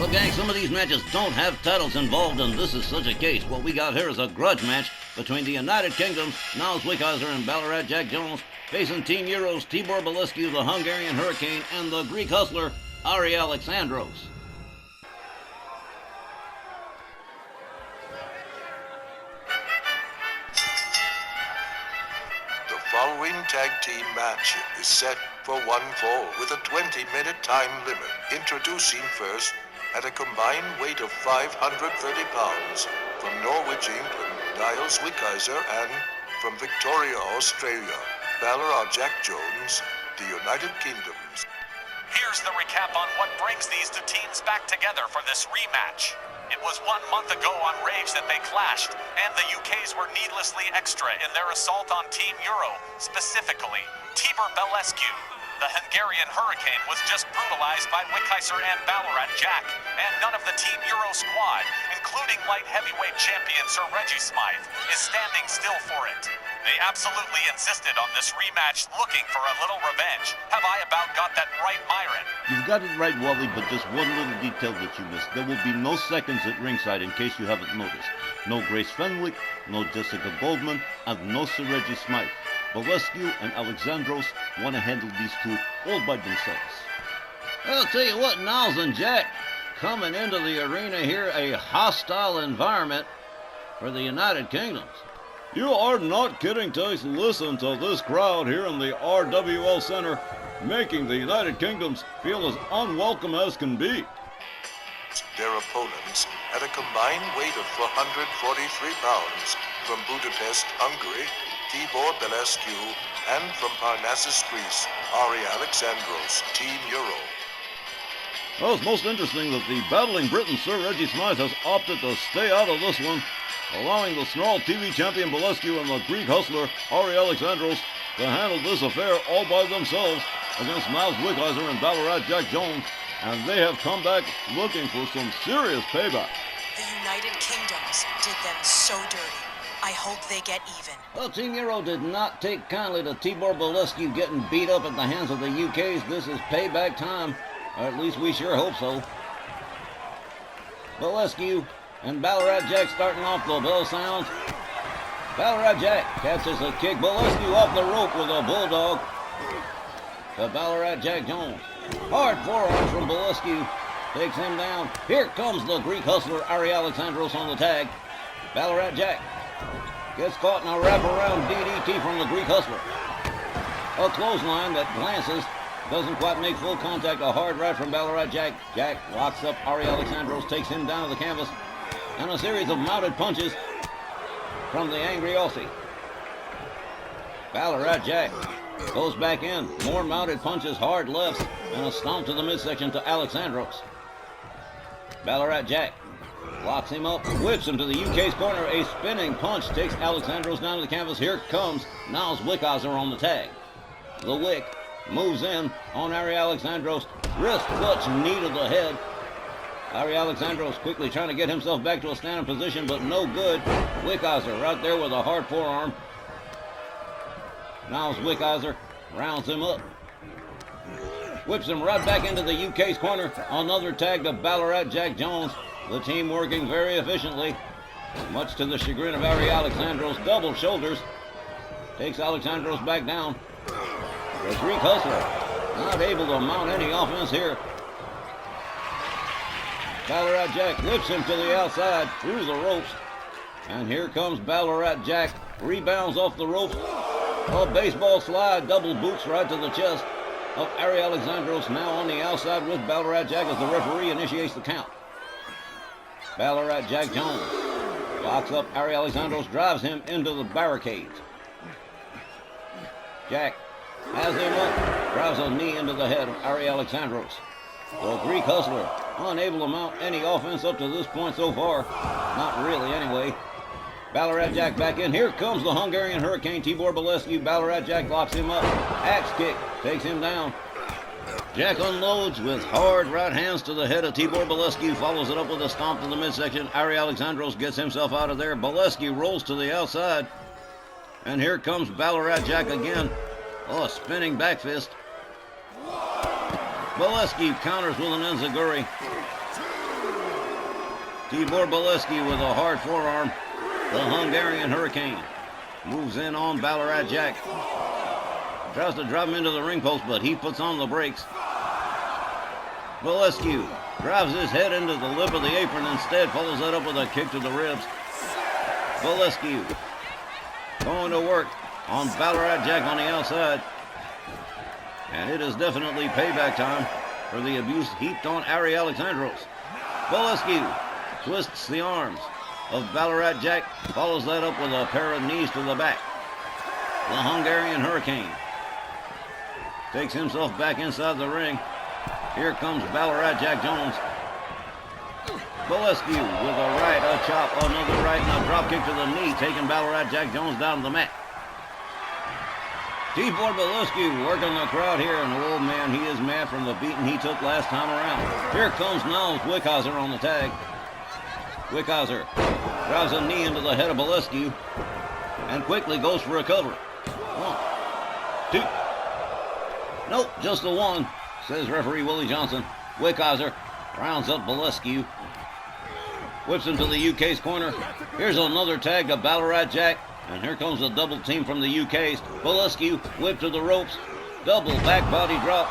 Well, gang, some of these matches don't have titles involved, and this is such a case. What we got here is a grudge match between the United Kingdoms, Niles Wickheiser and Ballarat Jack Jones, facing Team Euro's Tibor Belescu, the Hungarian Hurricane, and the Greek Hustler, Ari Alexandros. The following tag team match is set for one fall with a 20-minute time limit. Introducing first, at a combined weight of 530 pounds, from Norwich, England, Niles Wickheiser, and from Victoria, Australia, Ballarat Jack Jones, the United Kingdom. Here's the recap on what brings these two teams back together for this rematch. It was 1 month ago on Rage that they clashed, and the UKs were needlessly extra in their assault on Team Euro, specifically Tibor Belescu. The Hungarian Hurricane was just brutalized by Wickheiser and Ballarat Jack, and none of the Team Euro squad, including light heavyweight champion Sir Reggie Smythe, is standing still for it. They absolutely insisted on this rematch, looking for a little revenge. Have I about got that right, Myron? You've got it right, Wally, but just one little detail that you missed. There will be no seconds at ringside, in case you haven't noticed. No Grace Fenwick, no Jessica Goldman, and no Sir Reggie Smythe. Belescu and Alexandros want to handle these two all by themselves. I'll tell you what, Niles and Jack, coming into the arena here, a hostile environment for the United Kingdoms. You are not kidding, Tice. Listen to this crowd here in the RWL Center, making the United Kingdoms feel as unwelcome as can be. Their opponents, at a combined weight of 443 pounds, from Budapest, Hungary, Tibor Belescu, and from Parnassus, Greece, Ari Alexandros, Team Euro. Well, it's most interesting that the battling Briton Sir Reggie Smythe has opted to stay out of this one, allowing the Snarl TV champion Belescu and the Greek Hustler Ari Alexandros to handle this affair all by themselves against Niles Wickheiser and Ballarat Jack Jones, and they have come back looking for some serious payback. The United Kingdoms did them so dirty. I hope they get even. Well, Team Euro did not take kindly to Tibor Belescu getting beat up at the hands of the UKs. This is payback time, or at least we sure hope so. Belescu and Ballarat Jack starting off, the bell sounds. Ballarat Jack catches a kick. Belescu off the rope with a bulldog to Ballarat Jack Jones. Hard forearms from Belescu. Takes him down. Here comes the Greek Hustler, Ari Alexandros, on the tag. Ballarat Jack gets caught in a wraparound DDT from the Greek Hustler. A clothesline that glances. Doesn't quite make full contact. A hard right from Ballarat Jack. Jack locks up Ari Alexandros, takes him down to the canvas. And a series of mounted punches from the angry Aussie. Ballarat Jack goes back in. More mounted punches, hard lefts, and a stomp to the midsection to Alexandros. Ballarat Jack locks him up, whips him to the UK's corner. A spinning punch takes Alexandros down to the canvas. Here comes Niles Wickheiser on the tag. The Wick moves in on Ari Alexandros. Wrist clutch, knee to the head. Ari Alexandros quickly trying to get himself back to a standing position, but no good. Wickheiser right there with a hard forearm. Niles Wickheiser rounds him up. Whips him right back into the UK's corner. Another tag to Ballarat Jack Jones. The team working very efficiently, much to the chagrin of Ari Alexandros. Double shoulders. Takes Alexandros back down. The Greek Hustler not able to mount any offense here. Ballarat Jack lifts him to the outside through the ropes. And here comes Ballarat Jack. Rebounds off the ropes. A baseball slide, double boots right to the chest of Ari Alexandros. Now on the outside with Ballarat Jack as the referee initiates the count. Ballarat Jack Jones locks up Ari Alexandros, drives him into the barricades. Jack has him up, drives a knee into the head of Ari Alexandros. The Greek Hustler unable to mount any offense up to this point so far. Not really anyway. Ballarat Jack back in. Here comes the Hungarian Hurricane, Tibor Belescu. Ballarat Jack locks him up. Axe kick takes him down. Jack unloads with hard right hands to the head of Tibor Belescu. Follows it up with a stomp to the midsection. Ari Alexandros gets himself out of there. Belescu rolls to the outside. And here comes Ballarat Jack again. Oh, a spinning back fist. Belescu counters with an enziguri. Tibor Bolescu with a hard forearm. The Hungarian Hurricane moves in on Ballarat Jack. Tries to drive him into the ring post, but he puts on the brakes. Bolescu drives his head into the lip of the apron, instead follows that up with a kick to the ribs. Bolescu going to work on Ballarat Jack on the outside. And it is definitely payback time for the abuse heaped on Ari Alexandros. Bolescu twists the arms of Ballarat Jack, follows that up with a pair of knees to the back. The Hungarian Hurricane takes himself back inside the ring. Here comes Ballarat Jack Jones. Bolescu with a right, a chop, another right, and a drop kick to the knee, taking Ballarat Jack Jones down to the mat. Tibor Bolescu working the crowd here, and oh man, he is mad from the beating he took last time around. Here comes Niles Wickhauser on the tag. Wickhauser drives a knee into the head of Bolescu and quickly goes for a cover. 1, 2. Nope, just the one, says referee Willie Johnson. Wickhauser rounds up Bolescu, whips him to the UK's corner. Here's another tag to Ballarat Jack, and here comes a double team from the UK's. Bolescu whipped to the ropes, double back body drop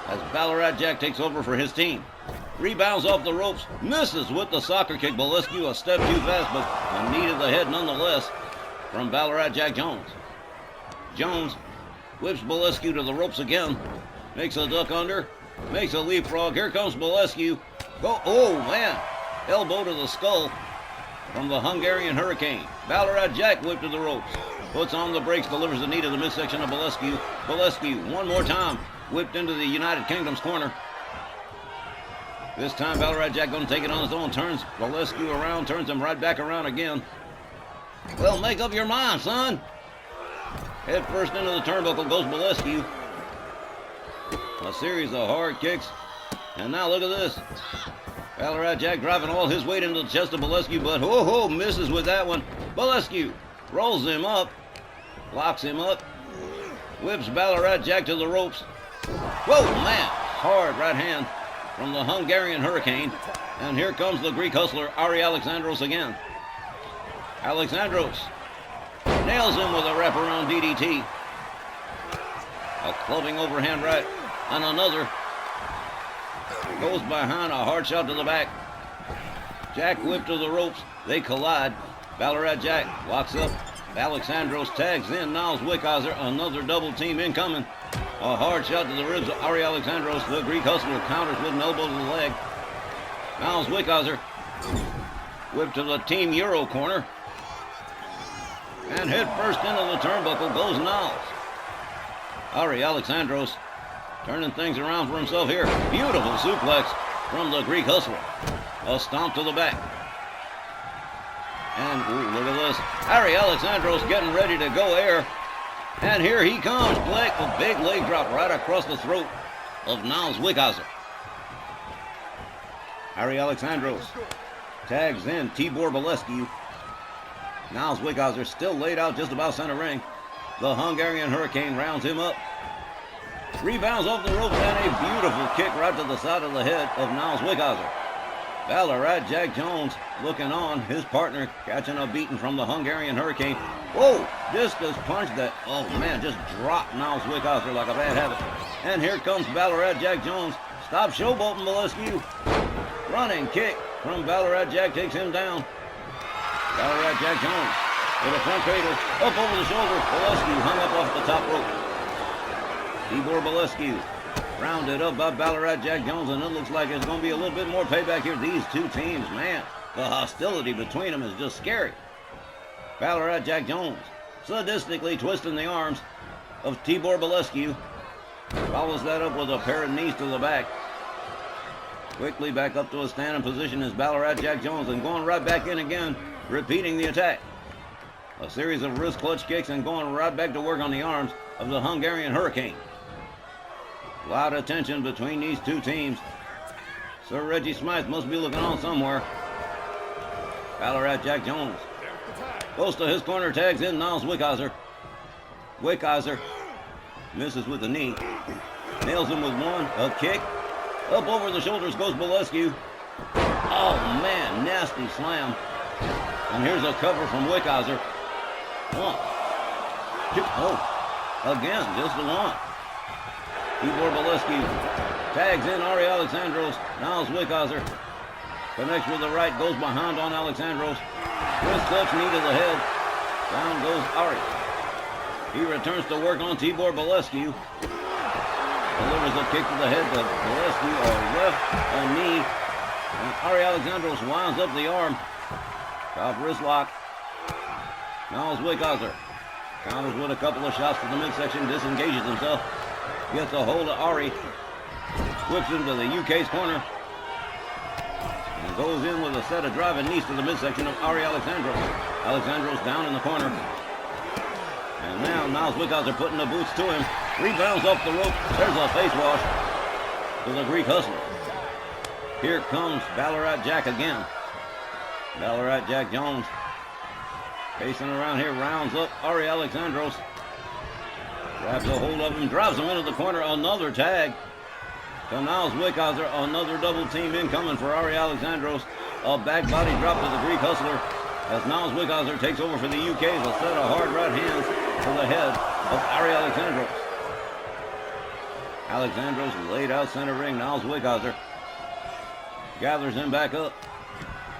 as Ballarat Jack takes over for his team. Rebounds off the ropes, misses with the soccer kick. Bolescu a step too fast, but a knee to the head nonetheless from Ballarat Jack Jones. Jones whips Bolescu to the ropes again, makes a duck under, makes a leapfrog. Here comes Bolescu. Go, oh man, elbow to the skull from the Hungarian Hurricane. Ballarat Jack whipped to the ropes, puts on the brakes, delivers the knee to the midsection of Bolescu. Bolescu one more time, whipped into the United Kingdom's corner. This time Ballarat Jack going to take it on his own, turns Bolescu around, turns him right back around again. Well, make up your mind, son. Head first into the turnbuckle goes Bolescu. A series of hard kicks. And now look at this. Ballarat Jack driving all his weight into the chest of Bolescu, but ho-ho, misses with that one. Bolescu rolls him up, locks him up, whips Ballarat Jack to the ropes. Whoa, man, hard right hand from the Hungarian Hurricane. And here comes the Greek hustler, Ari Alexandros again. Alexandros nails him with a wraparound DDT. A clubbing overhand right, and another. Goes behind, a hard shot to the back. Jack whipped to the ropes. They collide. Ballarat Jack locks up. Alexandros tags in Niles Wickhauser. Another double team incoming. A hard shot to the ribs of Ari Alexandros. The Greek hustler counters with an elbow to the leg. Niles Wickhauser whipped to the Team Euro corner. And head first into the turnbuckle goes Niles. Ari Alexandros turning things around for himself here. Beautiful suplex from the Greek hustler. A stomp to the back. And ooh, look at this. Ari Alexandros getting ready to go air. And here he comes. A big leg drop right across the throat of Niles Wickhauser. Ari Alexandros tags in Tibor Bolescu. Niles Wickhauser still laid out just about center ring. The Hungarian Hurricane rounds him up. Rebounds off the ropes and a beautiful kick right to the side of the head of Niles Wickhauser. Ballarat Jack Jones looking on. His partner catching a beating from the Hungarian Hurricane. Whoa! Discus punch that, oh man, just dropped Niles Wickhauser like a bad habit. And here comes Ballarat Jack Jones. Stop showboating Bolescu. Running kick from Ballarat Jack takes him down. Ballarat Jack Jones with a front cradle up over the shoulder. Bolescu hung up off the top rope. Tibor Bolescu rounded up by Ballarat Jack Jones, and it looks like there's going to be a little bit more payback here. These two teams, man, the hostility between them is just scary. Ballarat Jack Jones sadistically twisting the arms of Tibor Bolescu. Follows that up with a pair of knees to the back. Quickly back up to a standing position is Ballarat Jack Jones, and going right back in again, repeating the attack. A series of wrist clutch kicks and going right back to work on the arms of the Hungarian Hurricane. A lot of tension between these two teams. Sir Reggie Smythe must be looking on somewhere. Ballarat Jack Jones goes to his corner, tags in Niles Wickhauser. Wickhauser misses with the knee. Nails him with one, a kick. Up over the shoulders goes Bolescu. Oh, man, nasty slam. And here's a cover from Wickhauser. 1, 2, again, just the one. Tibor Bolescu tags in Ari Alexandros. Niles Wickhauser connects with the right, goes behind on Alexandros. Wrist clutch, knee to the head. Down goes Ari. He returns to work on Tibor Bolescu. Delivers a kick to the head to Bolescu, a left, a knee. And Ari Alexandros winds up the arm. Top wrist lock. Niles Wickhauser counters with a couple of shots to the midsection, disengages himself. Gets a hold of Ari. Whips him to the UK's corner. And goes in with a set of driving knees to the midsection of Ari Alexandros. Alexandros down in the corner. And now Niles Wickhauser putting the boots to him. Rebounds off the rope. There's a face wash to the Greek hustler. Here comes Ballarat Jack again. Ballarat Jack Jones pacing around here, rounds up Ari Alexandros. Grabs a hold of him, drives him into the corner. Another tag to Niles Wickhauser. Another double team incoming for Ari Alexandros. A back body drop to the Greek hustler as Niles Wickhauser takes over for the UK. A set of hard right hands to the head of Ari Alexandros. Alexandros laid out center ring. Niles Wickhauser gathers him back up.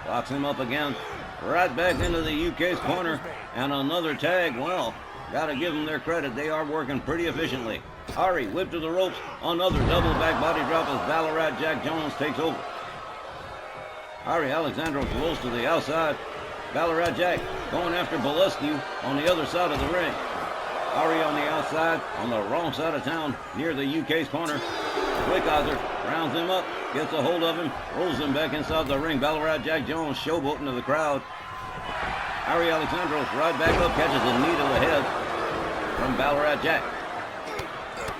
Locks him up again. Right back into the UK's corner. And another tag. Well, got to give them their credit. They are working pretty efficiently. Ari whipped to the ropes. Another double back body drop as Ballarat Jack Jones takes over. Ari Alexandros rolls to the outside. Ballarat Jack going after Bolescu on the other side of the ring. Ari on the outside, on the wrong side of town, near the UK's corner. Wickhauser rounds him up, gets a hold of him, rolls him back inside the ring. Ballarat Jack Jones showboating to the crowd. Ari Alexandros right back up, catches a knee to the head from Ballarat Jack.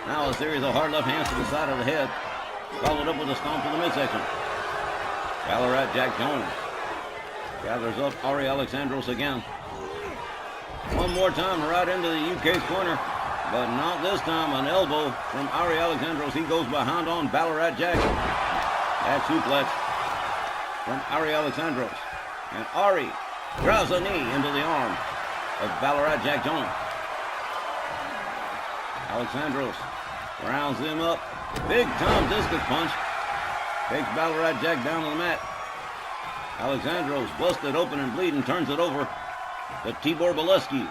Now a series of hard left hands to the side of the head, followed up with a stomp to the midsection. Ballarat Jack Jones gathers up Ari Alexandros again. One more time right into the UK's corner, but not this time. An elbow from Ari Alexandros. He goes behind on Ballarat Jack. That suplex from Ari Alexandros. And Ari drives a knee into the arm of Ballarat Jack Jones. Alexandros rounds him up. Big time discus punch. Takes Ballarat Jack down to the mat. Alexandros busted open and bleeding, turns it over to Tibor Bolescu.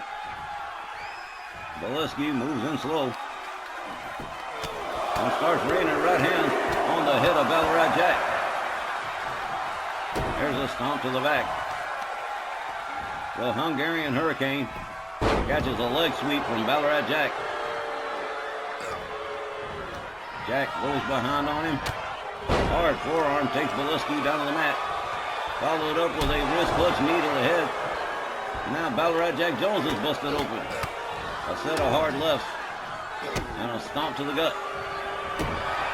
Bolescu moves in slow and starts raining right hands on the head of Ballarat Jack. There's a stomp to the back. The Hungarian Hurricane catches a leg sweep from Ballarat Jack. Jack goes behind on him. Hard forearm takes Bolescu down to the mat. Followed up with a wrist clutch knee to the head. Now Ballarat Jack Jones is busted open. A set of hard lefts and a stomp to the gut.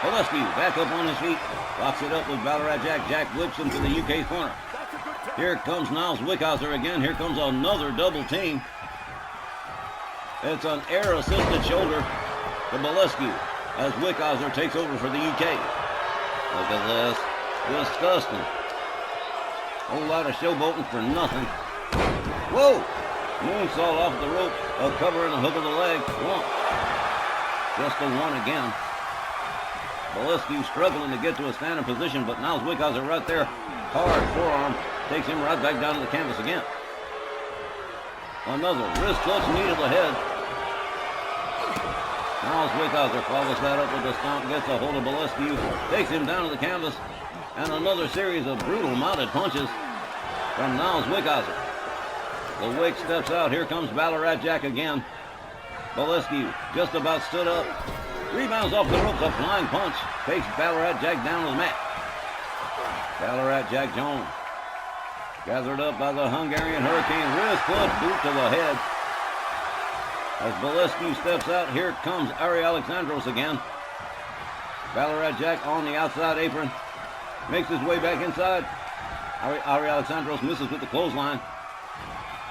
Bolescu back up on his feet. Locks it up with Ballarat Jack. Jack whips him to the UK corner. Here comes Niles Wickhauser again. Here comes another double team. It's an air-assisted shoulder to Bolescu as Wickhauser takes over for the UK. Look at this. Disgusting. Whole lot of showboating for nothing. Whoa! Moonsault off the rope. A cover and a hook of the leg. One. Just a one again. Bolescu struggling to get to a standing position, but Niles Wickhauser right there. Hard forearm. Takes him right back down to the canvas again. Another wrist clutch knee to the head. Niles Wickhauser follows that up with a stomp. Gets a hold of Bolescu. Takes him down to the canvas. And another series of brutal mounted punches from Niles Wickhauser. The Wick steps out. Here comes Ballarat Jack again. Bolescu just about stood up. Rebounds off the ropes. A flying punch. Takes Ballarat Jack down to the mat. Ballarat Jack Jones. Gathered up by the Hungarian Hurricane. Wrist clutch boot to the head. As Bolescu steps out, here comes Ari Alexandros again. Ballarat Jack on the outside apron. Makes his way back inside. Ari Alexandros misses with the clothesline.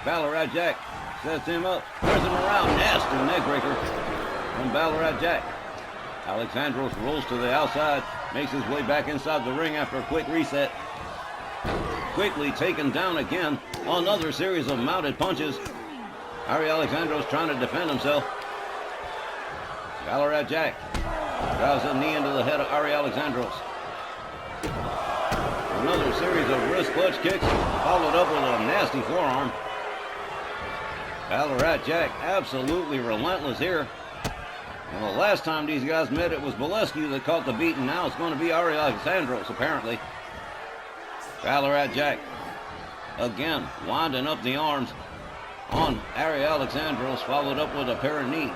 Ballarat Jack sets him up. Turns him around. Nasty neckbreaker from Ballarat Jack. Alexandros rolls to the outside. Makes his way back inside the ring after a quick reset. quickly taken down again. Another series of mounted punches. Ari Alexandros trying to defend himself. Ballarat Jack drives a knee into the head of Ari Alexandros. Another series of wrist clutch kicks, followed up with a nasty forearm. Ballarat Jack absolutely relentless here. And the last time these guys met, it was Bolescu that caught the beat, and now it's going to be Ari Alexandros, apparently. Ballarat Jack again winding up the arms on Ari Alexandros, followed up with a pair of knees.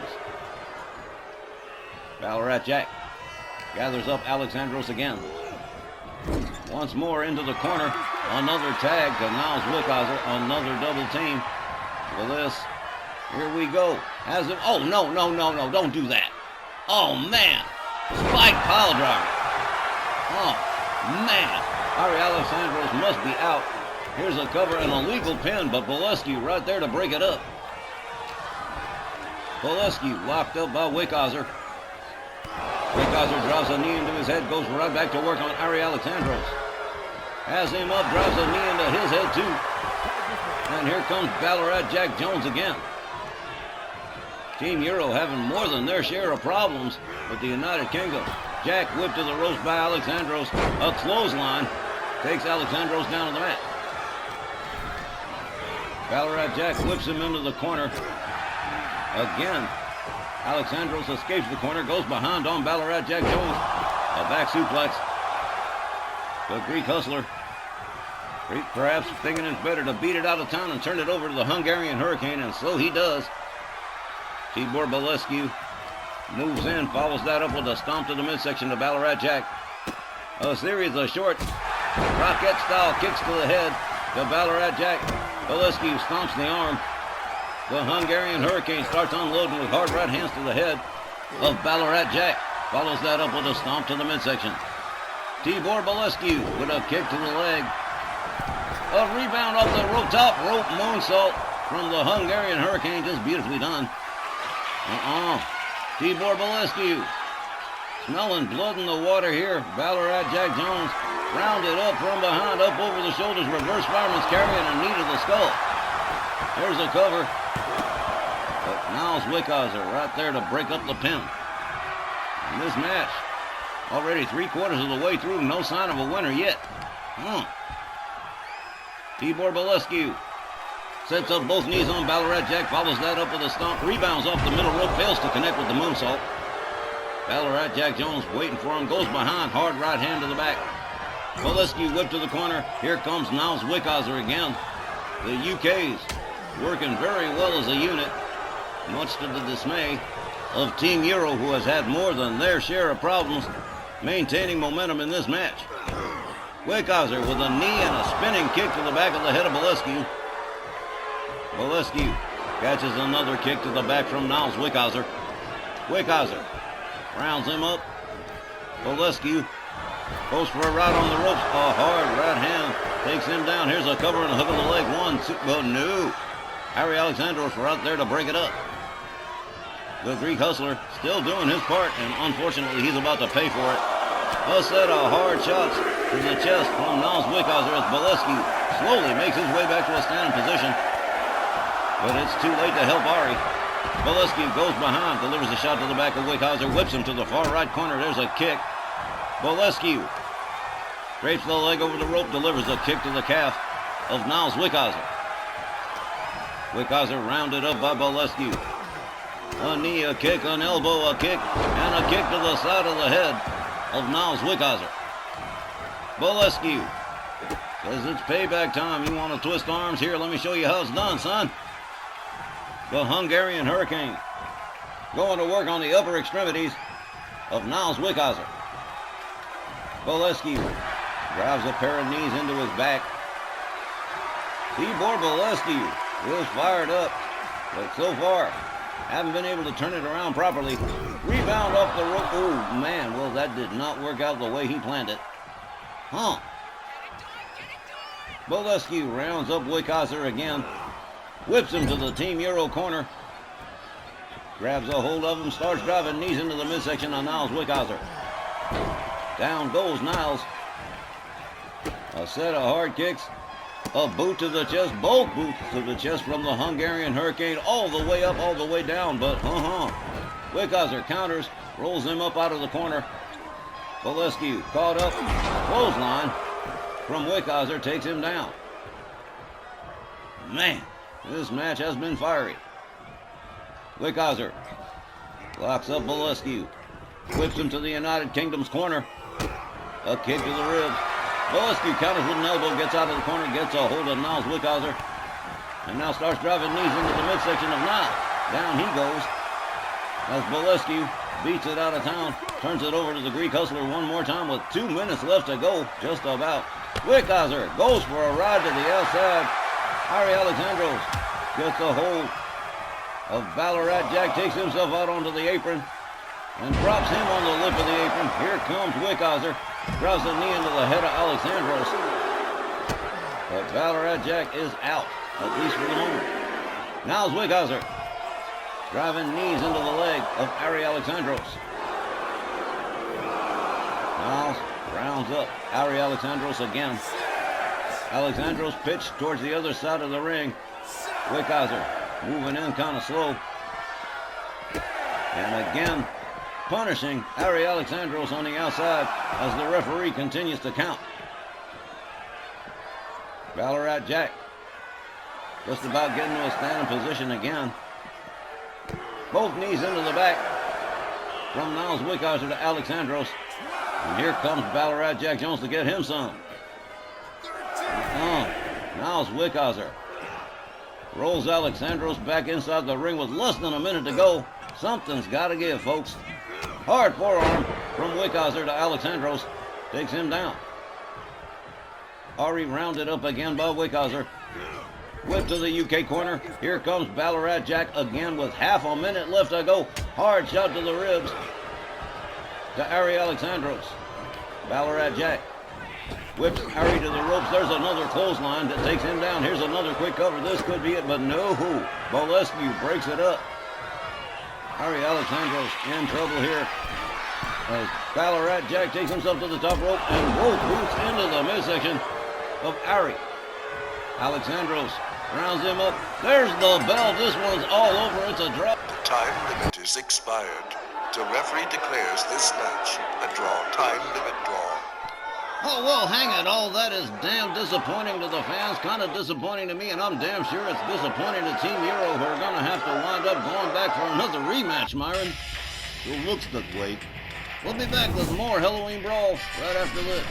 Ballarat Jack gathers up Alexandros again. Once more into the corner. Another tag to Niles Wickhauser. Another double team. For this, here we go. Has it? Oh, no, don't do that. Oh, man. Spike pile driver. Oh, man. Ari Alexandros must be out. Here's a cover and a legal pin, but Bolescu right there to break it up. Bolescu locked up by Wickhauser. Wickhauser drives a knee into his head, goes right back to work on Ari Alexandros. Has him up, drives a knee into his head too. And here comes Ballarat Jack Jones again. Team Euro having more than their share of problems with the United Kingdom. Jack whipped to the ropes by Alexandros. A clothesline takes Alexandros down to the mat. Ballarat Jack whips him into the corner. Again, Alexandros escapes the corner, goes behind on Ballarat Jack Jones. A back suplex. The Greek Hustler, perhaps thinking it's better to beat it out of town and turn it over to the Hungarian Hurricane, and so he does. Tibor Bolescu moves in, follows that up with a stomp to the midsection to Ballarat Jack. A series of short rocket-style kicks to the head to Ballarat Jack. Bolescu stomps the arm. The Hungarian Hurricane starts unloading with hard right hands to the head of Ballarat Jack. Follows that up with a stomp to the midsection. Tibor Bolescu with a kick to the leg. A rebound off the top rope moonsault from the Hungarian Hurricane. Just beautifully done. Tibor Bolescu smelling blood in the water here. Ballarat Jack Jones rounded up from behind, up over the shoulders. Reverse fireman's carrying a knee to the skull. There's a cover. But Niles Wickhauser right there to break up the pin. In this match, already 3/4 of the way through, no sign of a winner yet. Tibor Bolescu sets up both knees on Ballarat Jack, follows that up with a stomp, rebounds off the middle rope, fails to connect with the moonsault. Ballarat Jack Jones waiting for him, goes behind, hard right hand to the back. Bolescu whipped to the corner. Here comes Niles Wickhauser again. The UK's working very well as a unit, much to the dismay of Team Euro, who has had more than their share of problems maintaining momentum in this match. Wickhauser with a knee and a spinning kick to the back of the head of Bolescu. Bolescu catches another kick to the back from Niles Wickhauser. Wickhauser rounds him up. Bolescu goes for a right on the ropes. A hard right hand takes him down. Here's a cover and a hook of the leg. 1, 2, oh no. Ari Alexandros right there to break it up. The Greek Hustler still doing his part, and unfortunately he's about to pay for it. A set of hard shots to the chest from Niles Wickhauser as Bolescu slowly makes his way back to a standing position. But it's too late to help Ari. Bolescu goes behind, delivers a shot to the back of Wickhauser, whips him to the far right corner. There's a kick. Bolescu drapes the leg over the rope, delivers a kick to the calf of Niles Wickhauser. Wickhauser rounded up by Bolescu. A knee, a kick, an elbow, a kick, and a kick to the side of the head of Niles Wickhauser. Bolescu says it's payback time. You want to twist arms? Here, let me show you how it's done, son. The Hungarian Hurricane going to work on the upper extremities of Niles Wickhauser. Bolescu drives a pair of knees into his back. Tibor Bolescu is fired up, but so far haven't been able to turn it around properly. Rebound off the rope. Oh, man. Well, that did not work out the way he planned it. Bolescu rounds up Wickhauser again. Whips him to the Team Euro corner. Grabs a hold of him. Starts driving knees into the midsection on Niles Wickhauser. Down goes Niles. A set of hard kicks. A boot to the chest. Both boots to the chest from the Hungarian Hurricane. All the way up, all the way down. But, Wickhauser counters. Rolls him up out of the corner. Bolescu caught up. Clothesline from Wickhauser takes him down. Man, this match has been fiery. Wickhauser locks up Bolescu. Whips him to the United Kingdom's corner. A kick to the ribs. Bolescu counters with an elbow, gets out of the corner, gets a hold of Niles Wickhauser. And now starts driving knees into the midsection of Niles. Down he goes. As Bolescu beats it out of town, turns it over to the Greek Hustler one more time with 2 minutes left to go, just about. Wickhauser goes for a ride to the outside. Harry Alexandros gets a hold of Ballarat Jack, takes himself out onto the apron, and drops him on the lip of the apron. Here comes Wickhauser, drives a knee into the head of Alexandros. But Ballarat Jack is out, at least for the moment. Now it's Wickhauser, driving knees into the leg of Harry Alexandros. Niles rounds up Harry Alexandros again. Alexandros pitched towards the other side of the ring. Wickhauser moving in kind of slow. And again, punishing Harry Alexandros on the outside as the referee continues to count. Ballarat Jack just about getting to a standing position again. Both knees into the back from Niles Wickhauser to Alexandros. And here comes Ballarat Jack Jones to get him some. Niles Wickhauser rolls Alexandros back inside the ring with less than a minute to go. Something's got to give, folks. Hard forearm from Wickhauser to Alexandros. Takes him down. Ari rounded up again by Wickhauser. Whip to the UK corner. Here comes Ballarat Jack again with half a minute left to go. Hard shot to the ribs to Ari Alexandros. Ballarat Jack whips Ari to the ropes. There's another clothesline that takes him down. Here's another quick cover. This could be it, but no. Bolescu breaks it up. Ari Alexandros in trouble here as Ballarat Jack takes himself to the top rope and both boots into the midsection of Ari. Alexandros rounds him up. There's the bell. This one's all over. It's a draw. The time limit is expired. The referee declares this match a draw. Time limit draw. Oh, well, hang it all. That is damn disappointing to the fans. Kind of disappointing to me, and I'm damn sure it's disappointing to Team Euro, who are going to have to wind up going back for another rematch, Myron. It looks that way. We'll be back with more Helloween Brawl right after this.